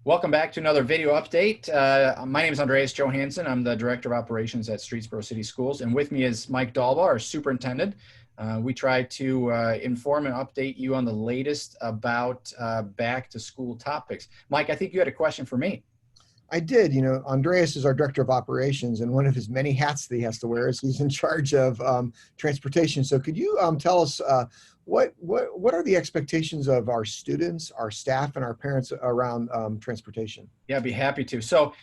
Welcome back to another video update. My name is Andreas Johansson. I'm the Director of Operations at Streetsboro City Schools, and with me is Mike Daulbaugh, our Superintendent. We try to inform and update you on the latest about back to school topics. Mike, I think you had a question for me. I did. Andreas is our Director of Operations, and one of his many hats that he has to wear is he's in charge of transportation. So could you tell us what are the expectations of our students, our staff, and our parents around transportation? Yeah, I'd be happy to. So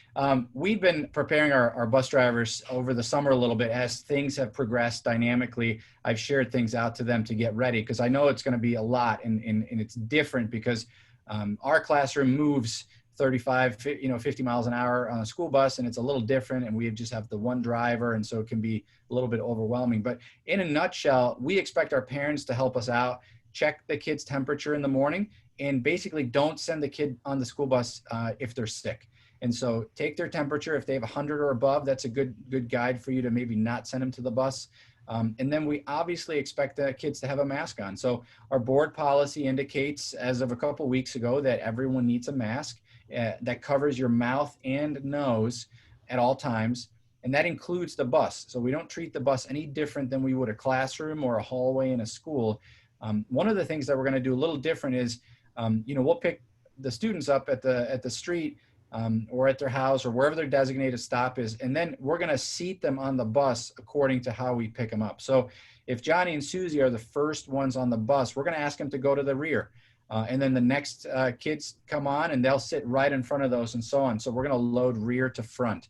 we've been preparing our bus drivers over the summer a little bit as things have progressed dynamically. I've shared things out to them to get ready because I know it's going to be a lot, and it's different because our classroom moves 35, 50 miles an hour on a school bus, and it's a little different, and we just have the one driver, and so it can be a little bit overwhelming. But in a nutshell, we expect our parents to help us out, check the kid's temperature in the morning, and basically don't send the kid on the school bus if they're sick. And so take their temperature. If they have 100 or above, that's a good guide for you to maybe not send them to the bus. And then we obviously expect the kids to have a mask on. So our board policy indicates as of a couple weeks ago that everyone needs a mask that covers your mouth and nose at all times. And that includes the bus. So we don't treat the bus any different than we would a classroom or a hallway in a school. One of the things that we're going to do a little different is, we'll pick the students up at the street or at their house or wherever their designated stop is, and then we're going to seat them on the bus according to how we pick them up. So if Johnny and Susie are the first ones on the bus, we're going to ask them to go to the rear. And then the next kids come on and they'll sit right in front of those and so on. So we're going to load rear to front.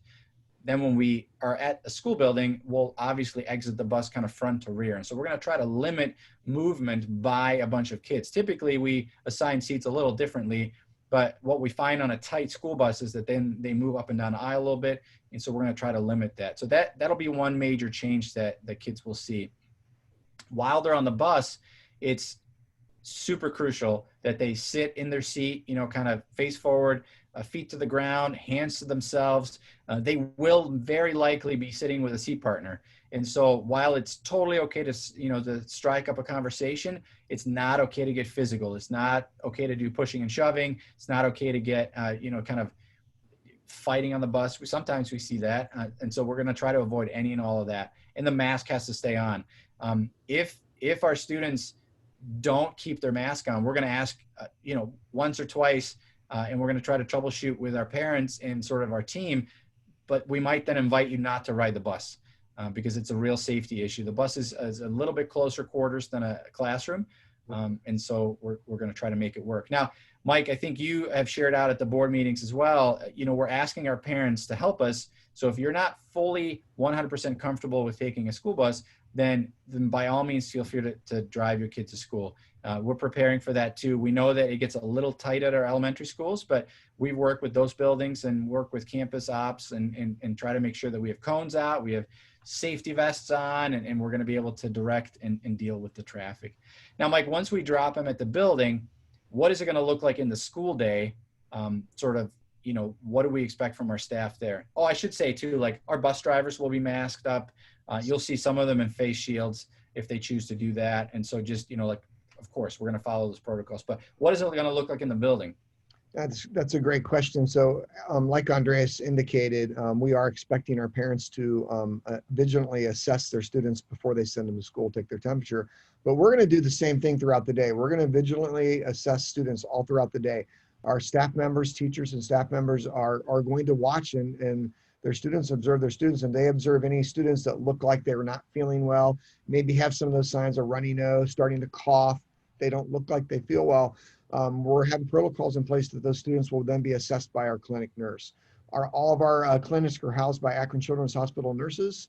Then when we are at a school building, we'll obviously exit the bus kind of front to rear. And so we're going to try to limit movement by a bunch of kids. Typically, we assign seats a little differently, but what we find on a tight school bus is that then they move up and down the aisle a little bit. And so we're going to try to limit that. So that'll be one major change that the kids will see. While they're on the bus, it's super crucial that they sit in their seat, kind of face forward, feet to the ground, hands to themselves. They will very likely be sitting with a seat partner. And so while it's totally okay to strike up a conversation, it's not okay to get physical. It's not okay to do pushing and shoving. It's not okay to get, kind of fighting on the bus. Sometimes we see that. And so we're going to try to avoid any and all of that. And the mask has to stay on. If our students don't keep their mask on, we're going to ask, once or twice, and we're going to try to troubleshoot with our parents and sort of our team, but we might then invite you not to ride the bus because it's a real safety issue. The bus is a little bit closer quarters than a classroom. And so we're going to try to make it work. Now, Mike, I think you have shared out at the board meetings as well, we're asking our parents to help us. So if you're not fully 100% comfortable with taking a school bus, then by all means, feel free to drive your kid to school. We're preparing for that too. We know that it gets a little tight at our elementary schools, but we work with those buildings and work with campus ops and try to make sure that we have cones out, we have safety vests on, and we're going to be able to direct and deal with the traffic. Now, Mike, once we drop them at the building, what is it going to look like in the school day? What do we expect from our staff there? Oh, I should say too, like our bus drivers will be masked up. You'll see some of them in face shields if they choose to do that. And so just, of course, we're going to follow those protocols. But what is it going to look like in the building? That's a great question. So like Andreas indicated, we are expecting our parents to vigilantly assess their students before they send them to school, take their temperature. But we're going to do the same thing throughout the day. We're going to vigilantly assess students all throughout the day. Our staff members, teachers and staff members are going to watch and their students observe their students, and they observe any students that look like they were not feeling well, maybe have some of those signs of runny nose, starting to cough. They don't look like they feel well. We're having protocols in place that those students will then be assessed by our clinic nurse. All of our clinics are housed by Akron Children's Hospital nurses.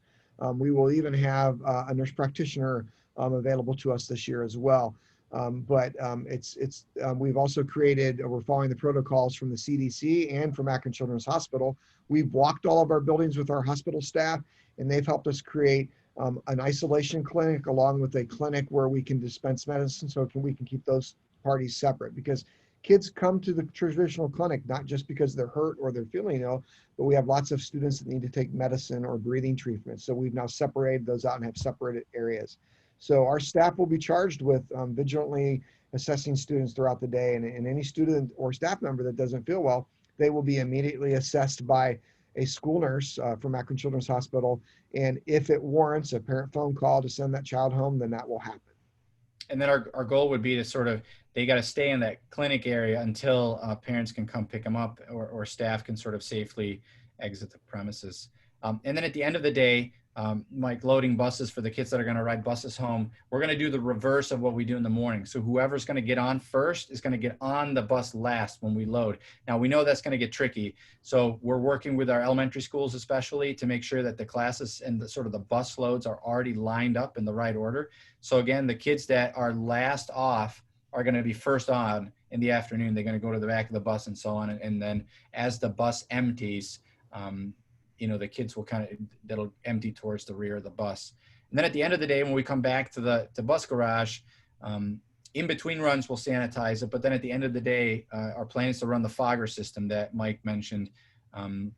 We will even have a nurse practitioner available to us this year as well. We've also created, we're following the protocols from the CDC and from Akron Children's Hospital. We've walked all of our buildings with our hospital staff, and they've helped us create an isolation clinic along with a clinic where we can dispense medicine so we can keep those parties separate, because kids come to the traditional clinic not just because they're hurt or they're feeling ill, but we have lots of students that need to take medicine or breathing treatment. So we've now separated those out and have separated areas. So our staff will be charged with vigilantly assessing students throughout the day, and any student or staff member that doesn't feel well, they will be immediately assessed by a school nurse from Akron Children's Hospital. And if it warrants a parent phone call to send that child home, then that will happen. And then our goal would be to sort of, they got to stay in that clinic area until parents can come pick them up, or staff can sort of safely exit the premises. And then at the end of the day, Mike, loading buses for the kids that are going to ride buses home, we're going to do the reverse of what we do in the morning. So whoever's going to get on first is going to get on the bus last when we load. Now, we know that's going to get tricky. So we're working with our elementary schools, especially, to make sure that the classes and the sort of the bus loads are already lined up in the right order. So again, the kids that are last off are going to be first on in the afternoon. They're going to go to the back of the bus and so on. And then as the bus empties, you know, the kids will that'll empty towards the rear of the bus. And then at the end of the day, when we come back to the bus garage, in between runs, we'll sanitize it. But then at the end of the day, our plan is to run the fogger system that Mike mentioned in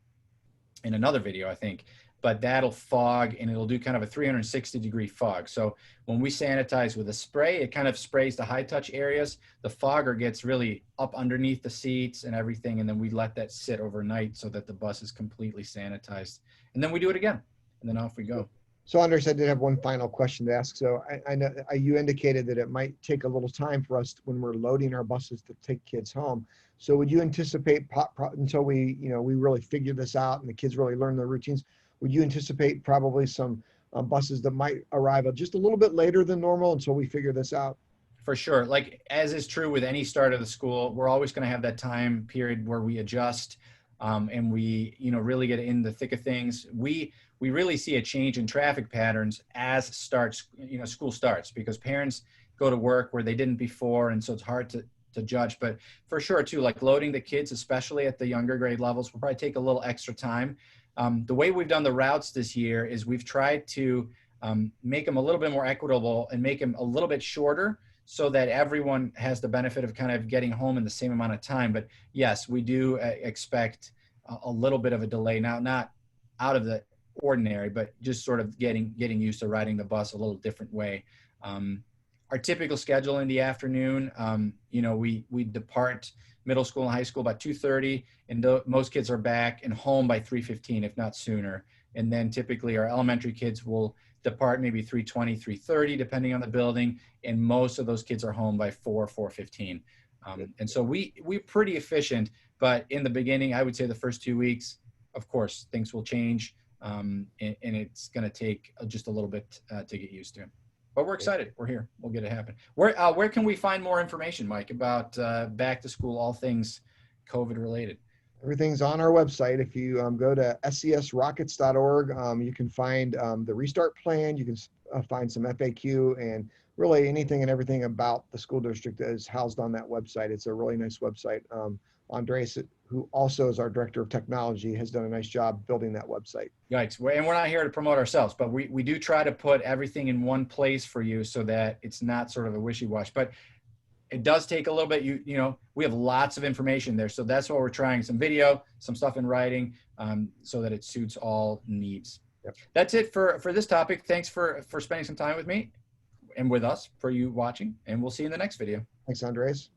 another video, I think. But that'll fog, and it'll do kind of a 360-degree fog. So when we sanitize with a spray, it kind of sprays the high-touch areas. The fogger gets really up underneath the seats and everything, and then we let that sit overnight so that the bus is completely sanitized. And then we do it again, and then off we go. So, Andres, I did have one final question to ask. So I know you indicated that it might take a little time for us when we're loading our buses to take kids home. So would you anticipate until we really figure this out and the kids really learn their routines, would you anticipate probably some buses that might arrive just a little bit later than normal until we figure this out? For sure. Like, as is true with any start of the school, we're always going to have that time period where we adjust and we, really get in the thick of things. We really see a change in traffic patterns as school starts, because parents go to work where they didn't before. And so it's hard to judge, but for sure too, like loading the kids, especially at the younger grade levels, will probably take a little extra time. The way we've done the routes this year is we've tried to make them a little bit more equitable and make them a little bit shorter so that everyone has the benefit of kind of getting home in the same amount of time. But yes, we do expect a little bit of a delay now, not out of the ordinary, but just sort of getting used to riding the bus a little different way. Our typical schedule in the afternoon, we depart middle school and high school by 2:30, and most kids are back and home by 3:15, if not sooner. And then typically our elementary kids will depart maybe 3:20, 3:30, depending on the building. And most of those kids are home by 4:15. And so we're pretty efficient, but in the beginning, I would say the first 2 weeks, of course, things will change. And it's going to take just a little bit to get used to. But we're excited. We're here. We'll get it happen. Where can we find more information, Mike, about back to school, all things COVID related? Everything's on our website. If you go to scsrockets.org, you can find the restart plan. You can find some FAQ, and really anything and everything about the school district is housed on that website. It's a really nice website. Andreas, who also is our director of technology, has done a nice job building that website. Right. And we're not here to promote ourselves, but we do try to put everything in one place for you so that it's not sort of a wishy-washy. But it does take a little bit. We have lots of information there. So that's what we're trying. Some video, some stuff in writing, so that it suits all needs. Yep. That's it for this topic. Thanks for spending some time with me and with us, for you watching, and we'll see you in the next video. Thanks, Andres.